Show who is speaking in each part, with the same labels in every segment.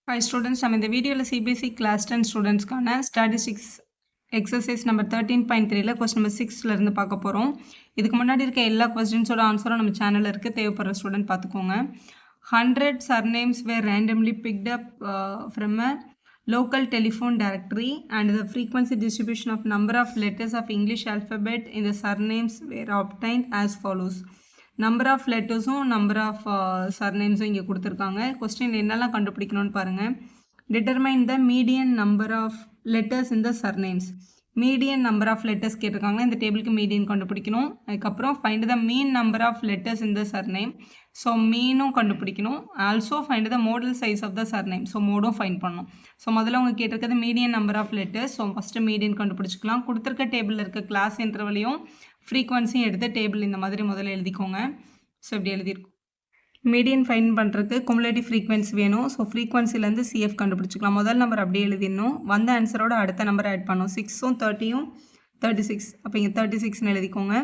Speaker 1: Hi students, நம்ம இந்த வீடியோல CBSE Class 10 ஸ்டூடெண்ட்ஸ்க்கான ஸ்டாட்டிஸ்டிக்ஸ் எக்ஸசைஸ் நம்பர் 13.3ல கொஸ்டின் நம்பர் 6ல இருந்து பார்க்க போகிறோம். இதுக்கு முன்னாடி இருக்க எல்லா கொஸ்டின்ஸோட ஆன்சரும் நம்ம சேனலில் இருக்குது. தேவைப்படுற ஸ்டூடெண்ட் பார்த்துக்கோங்க. 100 surnames were randomly picked up from a local telephone directory and the frequency distribution of number of letters of English alphabet in the surnames were obtained as follows. Number of லெட்டர்ஸும் number of சர்நேம்ஸும் இங்கே கொடுத்துருக்காங்க. Question என்னெல்லாம் கண்டுபிடிக்கணும்னு பாருங்கள். Determine the median number of letters in the surnames. Median number of letters கேட்டிருக்காங்க. இந்த டேபிளுக்கு மீடியன் கண்டுபிடிக்கணும். அதுக்கப்புறம் find the mean number of letters in the surname. So மீனும் கண்டுபிடிக்கணும். Also find the modal size of the surname. So மோடும் find பண்ணணும். So முதல்ல அவங்க கேட்டிருக்கிறது மீடியன் நம்பர் ஆஃப் லெட்டர்ஸ். So first median கண்டுபிடிச்சிக்கலாம். கொடுத்துருக்க டேபிளில் இருக்க கிளாஸ் இன்டர்வலையும் ஃப்ரீக்வன்சியும் எடுத்து டேபிள் இந்த மாதிரி முதல்ல எழுதிக்கோங்க. ஸோ இப்படி எழுதியிருக்கோம். மீடியன் ஃபைண்ட் பண்ணுறதுக்கு குமுலேட்டிவ் ஃப்ரீக்வன்சி வேணும். ஸோ ஃப்ரீக்வன்சிலேருந்து CF கண்டுபிடிச்சிக்கலாம். முதல் நம்பர் அப்படியே எழுதிடணும். வந்த ஆன்சரோட அடுத்த நம்பர் ஆட் பண்ணணும். 6ம் 30யும் 36. அப்போ இங்கே 36ன்னு எழுதிக்கோங்க.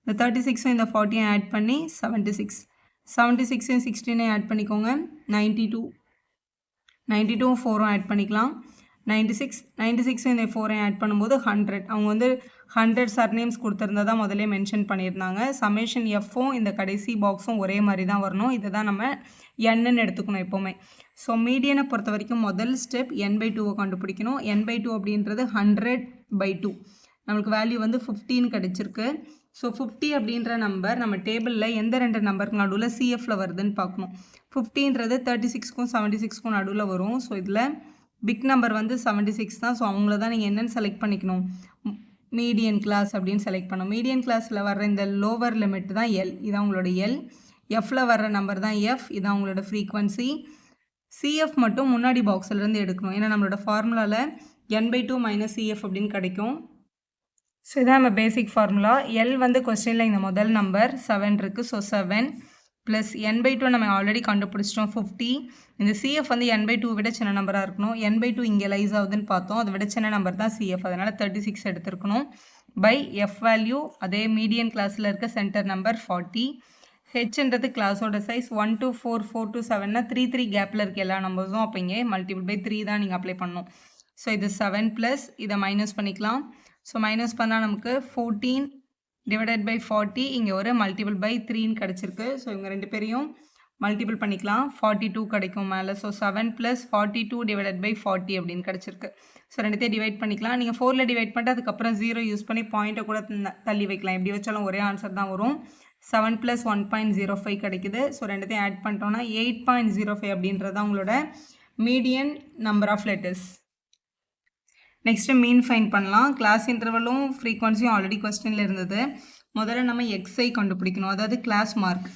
Speaker 1: இந்த 36ம் இந்த 40யும் ஆட் பண்ணி 76. 76ம் 16யும் ஆட் பண்ணிக்கோங்க. 92. 92ம் 4ம் ஆட் பண்ணிக்கலாம். 96ம் இந்த 4யும் ஆட் பண்ணும்போது 100. அவங்க வந்து 100 சர்நேம்ஸ் கொடுத்துருந்ததா முதலே மென்ஷன் பண்ணியிருந்தாங்க. சமேஷன் எஃப்பும் இந்த கடைசி பாக்ஸும் ஒரே மாதிரி தான் வரணும். இதை தான் நம்ம என்னு எடுத்துக்கணும் எப்போவுமே. ஸோ மீடியனை பொறுத்த வரைக்கும் முதல் ஸ்டெப் n/2 கண்டுபிடிக்கணும். n/2 அப்படின்றது 100/2. நம்மளுக்கு வேல்யூ வந்து 15 கிடச்சிருக்கு. ஸோ 50 அப்படின்ற நம்பர் நம்ம டேபிளில் எந்த ரெண்டு நம்பருக்கு நடுவில் CFல வருதுன்னு பார்க்கணும். 50ன்றது 36க்கும் 76க்கும் நடுவில் வரும். ஸோ இதில் பிக் நம்பர் வந்து 76 தான். ஸோ அவங்கள தான் நீங்கள் என்னென்னு செலக்ட் பண்ணிக்கணும், மீடியன் கிளாஸ் அப்படின்னு செலக்ட் பண்ணணும். மீடியன் கிளாஸில் வர்ற இந்த லோவர் லிமிட் தான் L. இதான் உங்களோட L. எஃப்பில் வர்ற நம்பர் தான் F. இதான் உங்களோட ஃப்ரீக்வன்சி. CF மட்டும் முன்னாடி பாக்ஸ்லேருந்து எடுக்கணும். ஏன்னா நம்மளோட ஃபார்முலாவில் n/2 - CF அப்படின்னு கிடைக்கும். ஸோ இதான் நம்ம பேசிக் ஃபார்முலா. L வந்து கொஸ்டினில் இந்த முதல் நம்பர் 7 இருக்குது. ஸோ 7 ப்ளஸ் n/2 நம்ம ஆல்ரெடி கண்டுபிடிச்சிட்டோம் 50. இந்த CF வந்து n/2 விட சின்ன நம்பராக இருக்கணும். n/2 இங்கே லைஸ் ஆகுதுன்னு பார்த்தோம். அதை விட சின்ன நம்பர் தான் CF. அதனால் 36 எடுத்துருக்கணும். பை F வேல்யூ அதே மீடியன் கிளாஸில் இருக்க சென்டர் நம்பர் 40. ஹெச்ன்றது கிளாஸோட சைஸ் 1 to 4, 4 to 7னா 3 3 கேப்பில் இருக்க எல்லா நம்பர்ஸும் அப்போ இங்கே மல்டிபிள் பை 3 தான் நீங்கள் அப்ளை பண்ணணும். ஸோ இது 7 ப்ளஸ் இதை மைனஸ் பண்ணிக்கலாம். ஸோ மைனஸ் பண்ணால் நமக்கு 14 டிவைடட் பை 40. இங்கே ஒரு மல்டிபிள் பை 3ன்னு கிடச்சிருக்கு. ஸோ இவங்க ரெண்டு பேரையும் மல்டிபிள் பண்ணிக்கலாம். 42 கிடைக்கும் மேலே. ஸோ 7 ப்ளஸ் 42 டிவைடட் பை 40 அப்படின்னு கிடச்சிருக்கு. ஸோ ரெண்டுத்தையும் டிவைட் பண்ணிக்கலாம். நீங்கள் 4ல் டிவைட் பண்ணிட்டு அதுக்கப்புறம் 0 யூஸ் பண்ணி பாயிண்ட்டை கூட தள்ளி வைக்கலாம். எப்படி வச்சாலும் ஒரே ஆன்சர் தான் வரும். 7 ப்ளஸ் 1.05 கிடைக்குது. ஸோ ரெண்டுத்தையும் ஆட் பண்ணிட்டோம்னா 8.05 அப்படின்றது தான் உங்களோட median number of letters. Next mean find பண்ணலாம். கிளாஸ் இன்டர்வலும் ஃப்ரீக்வன்சியும் ஆல்ரெடி கொஸ்டினில் இருந்தது. முதல்ல நம்ம XI கண்டுபிடிக்கணும். அதாவது கிளாஸ் மார்க்.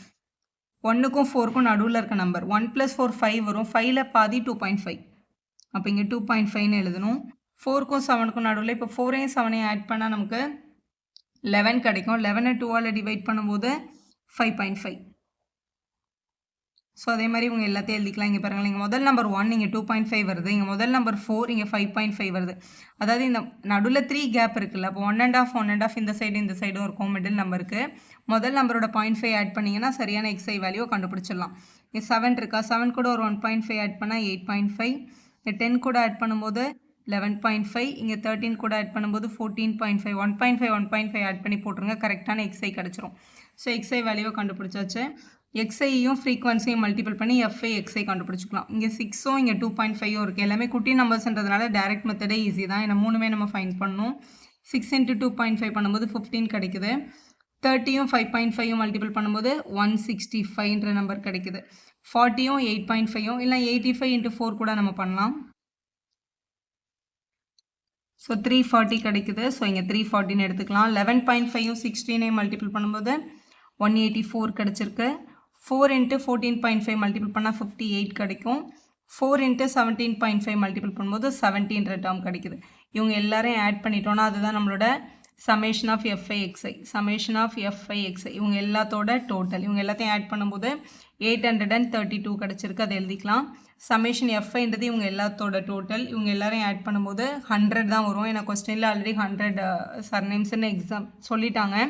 Speaker 1: 1க்கும் 4க்கும் நடுவில் இருக்க நம்பர் 1 + 4 5 வரும். 5ல் பாதி 2.5. அப்போ இங்கே 2.5ன்னு எழுதணும். 4க்கும் 7க்கும் நடுவில் இப்போ 4ஐயும் 7ஐயும் ஆட் பண்ணால் நமக்கு 11 கிடைக்கும். 11ஐ 2ஆல் டிவைட் பண்ணும்போது 5.5. ஸோ அதே மாதிரி இவங்க எல்லாத்தையும் எழுதிக்கலாம். இங்கே பாருங்கள், இங்கே முதல் நம்பர் 1 இங்கே 2.5 வருது. இங்கே முதல் நம்பர் 4 இங்கே 5.5 வருது. அதாவது இந்த நடுவில் 3 கேப் இருக்குல்ல. அப்போ 1.5 இந்த சைடு இந்த சைடும் இருக்கும் மிடில் நம்பருக்கு. முதல் நம்பரோட 0.5 ஆட் பண்ணிங்கன்னா சரியான XI வேல்யூவை கண்டுபிடிச்சிடலாம். இங்கே 7 இருக்கா, 7 கூட ஒரு 1.5 ஆட் பண்ணால் 8.5. இங்கே 10 கூட ஆட் பண்ணும்போது 11.5. இங்கே 13 கூட ஆட் பண்ணும்போது 14.5. 1.5 ஆட் பண்ணி போட்டுருங்க. கரெக்டான XI கிடச்சிரும். ஸோ XI வேல்யூவை கண்டுபிடிச்சாச்சு. XIயும் ஃப்ரீக்வன்சியும் மல்டிபிள் பண்ணி FI XI கண்டுபிடிச்சிக்கலாம். இங்கே 6ம் இங்கே 2.5ம் இருக்குது. எல்லாமே குட்டி நம்பர்ஸ்ன்றதுனால டேரெக்ட் மெத்தடே ஈஸி தான். ஏன்னா மூணுமே நம்ம ஃபைண்ட் பண்ணணும். 6 × 2.5 பண்ணும்போது 15 கிடைக்குது. 30யும் 5.5யும் மல்டிபிள் பண்ணும்போது 165ன்ற நம்பர் கிடைக்குது. 40யும் 8.5யும் இல்லை 85 × 4 கூட நம்ம பண்ணலாம். ஸோ 340 கிடைக்குது. ஸோ இங்கே 340ன்னு எடுத்துக்கலாம். 11.5யும் 16ஐயும் மல்டிபிள் பண்ணும்போது 184 கிடச்சிருக்கு. 4 × 14.5 மல்டிபிள் பண்ணால் 58 கிடைக்கும். 4 × 17.5 மல்டிபிள் பண்ணும்போது 17ன்ற டேர்ம் கிடைக்குது. இவங்க எல்லாரையும் ஆட் பண்ணிட்டோன்னா அதுதான் நம்மளோட summation of FI XI. Summation of FI XI இவங்க எல்லாத்தோட டோட்டல். இவங்க எல்லாத்தையும் ஆட் பண்ணும்போது 832 கிடச்சிருக்கு. அதை எழுதிக்கலாம். சமேஷன் FIன்றது இவங்க எல்லாத்தோட டோட்டல். இவங்க எல்லாரையும் ஆட் பண்ணும்போது 100 தான் வரும். ஏன்னா கொஸ்டினில் ஆல்ரெடி 100 சர்நேம்ஸ்ன்னு எக்ஸாம் சொல்லிட்டாங்க.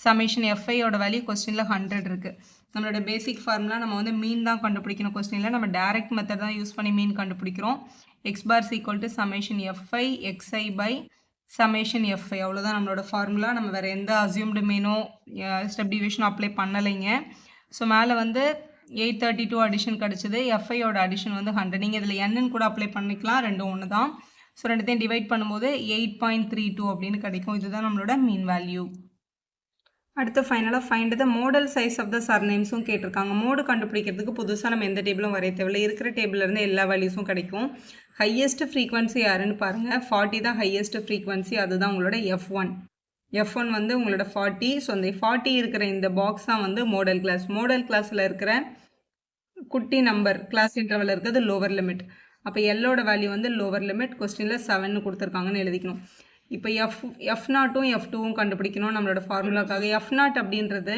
Speaker 1: சமேஷன் FIயோட வேல்யூ கொஸ்டினில் 100 இருக்குது. நம்மளோட பேசிக் ஃபார்முலா நம்ம வந்து மீன் தான் கண்டுபிடிக்கணும் கொஸ்டினில். நம்ம டைரக்ட் மெத்தட் தான் யூஸ் பண்ணி மீன் கண்டுபிடிக்கிறோம். X bar equal to summation FI XI by summation FI. அவ்வளோதான் நம்மளோட ஃபார்முலா. நம்ம வேறு எந்த அசியூம்டு மீனோ ஸ்டெப் டிவிஷனும் அப்ளை பண்ணலைங்க. ஸோ மேலே வந்து 832 அடிஷன் கிடச்சிது. எஃப்ஐயோட அடிஷன் வந்து 100. நீங்கள் இதில் என்னன்னு கூட அப்ளை பண்ணிக்கலாம், ரெண்டும் ஒன்று தான். ஸோ ரெண்டுத்தையும் டிவைட் பண்ணும்போது 8.32 அப்படின்னு கிடைக்கும். இதுதான் நம்மளோட மீன் வேல்யூ. அடுத்து ஃபைனலாக find the modal size of the சர்நேம்ஸும் கேட்டிருக்காங்க. மோடு கண்டுபிடிக்கிறதுக்கு புதுசாக நம்ம எந்த டேபிளும் வரைய தேவையில்லை. இருக்கிற டேபிள்லேருந்து எல்லா வேல்யூஸும் கிடைக்கும். ஹையஸ்ட் ஃப்ரீக்வன்சி யாருன்னு பாருங்கள். 40 தான் ஹையஸ்ட் ஃப்ரீக்வன்சி. அதுதான் உங்களோட F1 வந்து உங்களோட 40. ஸோ அந்த 40 இருக்கிற இந்த பாக்ஸ் தான் வந்து மோடல் கிளாஸ். மோடல் கிளாஸில் இருக்கிற குட்டி நம்பர் கிளாஸ் இன்டர்வல் இருக்கிறது லோவர் லிமிட். அப்போ எல்லோட வேல்யூ வந்து லோவர் லிமிட். கொஸ்டினில் 7 கொடுத்துருக்காங்கன்னு எழுதிக்கணும். இப்போ F0ம் F2ம் கண்டுபிடிக்கணும் நம்மளோட ஃபார்முலாக்காக. F0 அப்படின்றது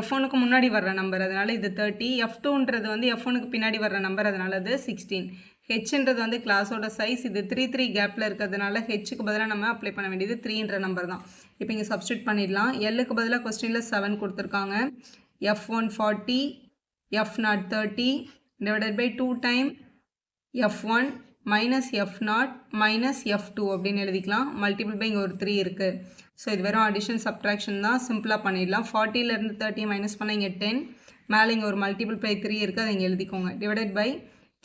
Speaker 1: F1க்கு முன்னாடி வர்ற நம்பர், அதனால் இது 30. F2ன்றது வந்து F1க்கு பின்னாடி வர்ற நம்பர், அதனால் அது 16. ஹெச்ன்றது வந்து கிளாஸோட சைஸ். இது 3 கேப்பில் இருக்கிறதுனால ஹெச்சுக்கு பதிலாக நம்ம அப்ளை பண்ண வேண்டியது 3ன்ற நம்பர் தான். இப்போ இங்கே சப்ஸ்டியூட் பண்ணிடலாம். எல்லுக்கு பதிலாக கொஸ்டினில் 7 கொடுத்துருக்காங்க. F1 40, F0 30 divided by 2 time F1 minus F0 minus F2 அப்படின்னு எழுதிக்கலாம். மல்டிபிள் பை இங்கே ஒரு 3 இருக்குது. ஸோ இது வெறும் அடிஷன் சப்ட்ராக்ஷன் தான். சிம்பிளாக பண்ணிடலாம். 40லேருந்து 30 மைனஸ் பண்ணால் இங்கே 10. மேலே இங்கே ஒரு மல்டிபிள் பை 3 இருக்குது, அதை இங்கே எழுதிக்கோங்க. டிவைடட் பை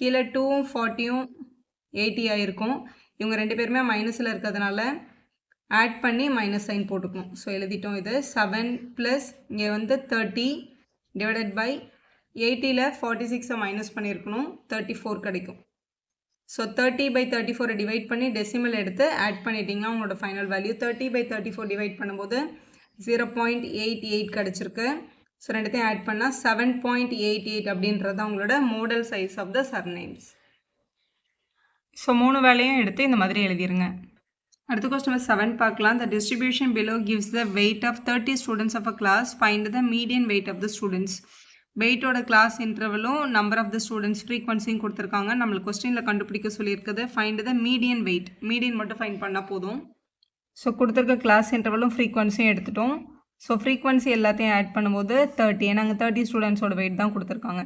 Speaker 1: கீழே 2ம் 40யும் 80 ஆகிருக்கும். இவங்க ரெண்டு பேருமே மைனஸில் இருக்கிறதுனால ஆட் பண்ணி மைனஸ் சைன் போட்டுக்கணும். ஸோ எழுதிட்டோம். இது 7 ப்ளஸ் இங்கே வந்து 30 டிவைடட் பை 80ல் 46 மைனஸ் பண்ணியிருக்கணும், 34 கிடைக்கும். ஸோ 30/34 டிவைட் பண்ணி டெசிமல் எடுத்து ஆட் பண்ணிட்டீங்கன்னா உங்களோட ஃபைனல் வேல்யூ 30/34 டிவைட் பண்ணும்போது 0.88 கிடச்சிருக்கு. ஸோ ரெண்டுத்தையும் ஆட் பண்ணால் 7.88 அப்படின்றது உங்களோட modal size of the surnames. So 3 வேலையும் எடுத்து இந்த மாதிரி எழுதிருங்க. அடுத்த கொஸ்டின் 7 பார்க்கலாம். The distribution below gives the weight of 30 students of a class. Find the median weight of the students. வெயிட்டோட கிளாஸ் இன்டர்வலும் நம்பர் ஆஃப் த ஸ்டூடெண்ட்ஸ் ஃப்ரீக்வன்சியும் கொடுத்துருக்காங்க. நம்மளுக்கு கொஸ்டினில் கண்டுபிடிக்க சொல்லியிருக்குது. Find the median weight. Median மட்டும் ஃபைண்ட் பண்ணால் போதும். ஸோ கொடுத்துருக்க கிளாஸ் இன்டர்வலும் ஃப்ரீக்வன்சியும் எடுத்துட்டோம். ஸோ ஃப்ரீக்வன்சி எல்லாத்தையும் ஆட் பண்ணும்போது 30. ஏன்னா 30 ஸ்டூடெண்ட்ஸோட வெயிட் தான் கொடுத்துருக்காங்க.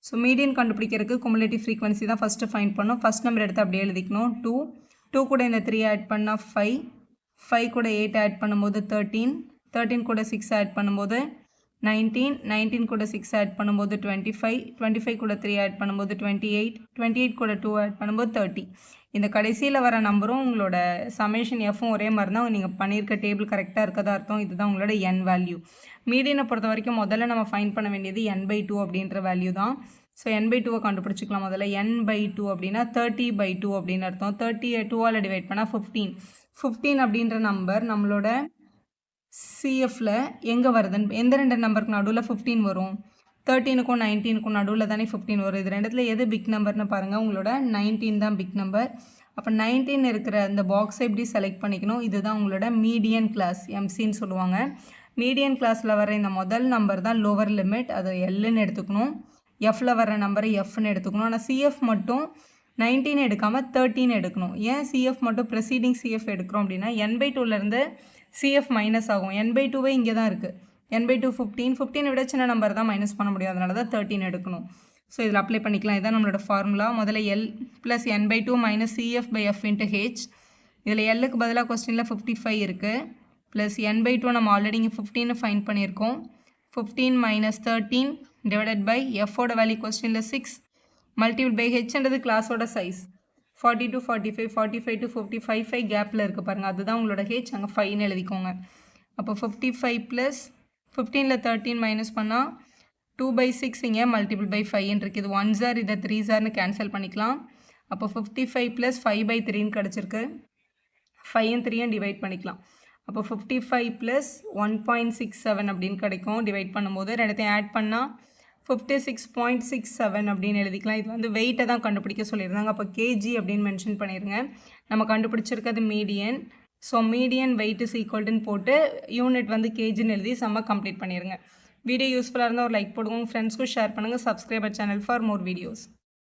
Speaker 1: ஸோ மீடியன் கண்டுபிடிக்கிறதுக்கு குமுலேட்டிவ் ஃப்ரீக்வன்சி தான் ஃபஸ்ட்டு ஃபைண்ட் பண்ணோம். ஃபஸ்ட் நம்பர் எடுத்து அப்படியே எழுதிக்கணும். 2 கூட இந்த 3 ஆட் பண்ணால் 5 கூட 8 ஆட் பண்ணும்போது 13 கூட 6 ஆட் பண்ணும்போது 19 கூட 6 ஆட் பண்ணும்போது 25 கூட 3 ஆட் பண்ணும்போது 28 கூட 2 ஆட் பண்ணும்போது 30. இந்த கடைசியில் வர நம்பரும் உங்களோட சமேஷன் எஃப்பும் ஒரே மாதிரி தான். நீங்கள் பண்ணியிருக்க டேபிள் கரெக்டாக இருக்கதா அர்த்தம். இதுதான் உங்களோட n வேல்யூ. மீடியனை பொறுத்த வரைக்கும் முதல்ல நம்ம ஃபைண்ட் பண்ண வேண்டியது n/2 அப்படின்ற வேல்யூ தான். So n/2 கண்டுபிடிச்சிக்கலாம். முதல்ல n/2 அப்படின்னா 30/2 அப்படின்னு அர்த்தம். 30 2ஆல் டிவைட் பண்ணால் 15 அப்படின்ற நம்பர் நம்மளோட சிஎஃப்பில் எங்கே வருதுன்னு எந்த ரெண்டு நம்பருக்கு நடுவில் 15 வரும்? 13க்கும் 19க்கும் நடுவில் தானே 15 வரும். இது ரெண்டுத்தில் எது பிக் நம்பர்னு பாருங்கள். உங்களோட 19 தான் பிக் நம்பர். அப்போ 19 இருக்கிற அந்த பாக்ஸை எப்படி செலக்ட் பண்ணிக்கணும்? இதுதான் உங்களோட மீடியன் கிளாஸ், எம்சின்னு சொல்லுவாங்க. மீடியன் கிளாஸில் வர இந்த முதல் நம்பர் தான் லோவர் லிமிட், அதை எல்லுன்னு எடுத்துக்கணும். எஃப்பில் வர நம்பரை எஃப்னு எடுத்துக்கணும். ஆனால் சிஎஃப் மட்டும் 19 எடுக்காமல் 13 எடுக்கணும். ஏன் சிஎஃப் மட்டும் ப்ரெசீடிங் சிஎஃப் எடுக்கிறோம் அப்படின்னா n/2லேருந்து சிஎஃப் மைனஸ் ஆகும். n/2 இங்கே தான் இருக்குது. n/2 15 விட சின்ன நம்பர் தான் மைனஸ் பண்ண முடியும். அதனால தான் 13 எடுக்கணும். ஸோ இதில் அப்ளை பண்ணிக்கலாம். இதுதான் நம்மளோட ஃபார்முலா. முதல்ல L plus n/2 minus CF/F into H. இதில் எல்லுக்கு பதிலாக கொஸ்டினில் 55 இருக்குது. ப்ளஸ் n/2 நம்ம ஆல்ரெடி இங்கே 15 ஃபைண்ட் பண்ணியிருக்கோம். 15 மைனஸ் 13 டிவைடட் பை எஃபோட வேல்யூ கொஸ்டினில் 6 மல்டிபிள் பை ஹெச்ன்றது கிளாஸோட சைஸ் 40 to 45, 45 to 55 கேப்பில் இருக்குது பாருங்கள். அதுதான் உங்களோட ஹெச். அங்கே 5ன்னு எழுதிக்கோங்க. அப்போ 55 ப்ளஸ் 15ல் 13 மைனஸ் பண்ணால் 2/6 இங்கே மல்டிபிள் பை 5 இருக்குது. இது 1 சார், இதை 3 சார்னு கேன்சல் பண்ணிக்கலாம். அப்போ 55 ப்ளஸ் 5/3ன்னு கிடச்சிருக்கு. 5ம் 3யும் டிவைட் பண்ணிக்கலாம். அப்போ 55 ப்ளஸ் 1.67 அப்படின்னு கிடைக்கும். டிவைட் பண்ணும்போது ரெண்டுத்தையும் ஆட் பண்ணால் 56.67 அப்படின்னு எழுதிக்கலாம். இது வந்து வெயிட்டை தான் கண்டுபிடிக்க சொல்லியிருந்தாங்க. அப்போ கேஜி அப்படின்னு மென்ஷன் பண்ணிடுங்க. நம்ம கண்டுபிடிச்சிருக்கிறது median. So median weight is ஈக்குவல்ட்டுன்னு போட்டு யூனிட் வந்து கேஜின்னு எழுதி செம்ம கம்ப்ளீட் பண்ணிடுங்க. வீடியோ யூஸ்ஃபுல்லாக இருந்தால் ஒரு லைக் போடுங்க. ஃப்ரெண்ட்ஸ்க்கும் ஷேர் பண்ணுங்கள். Subscriber channel for more videos.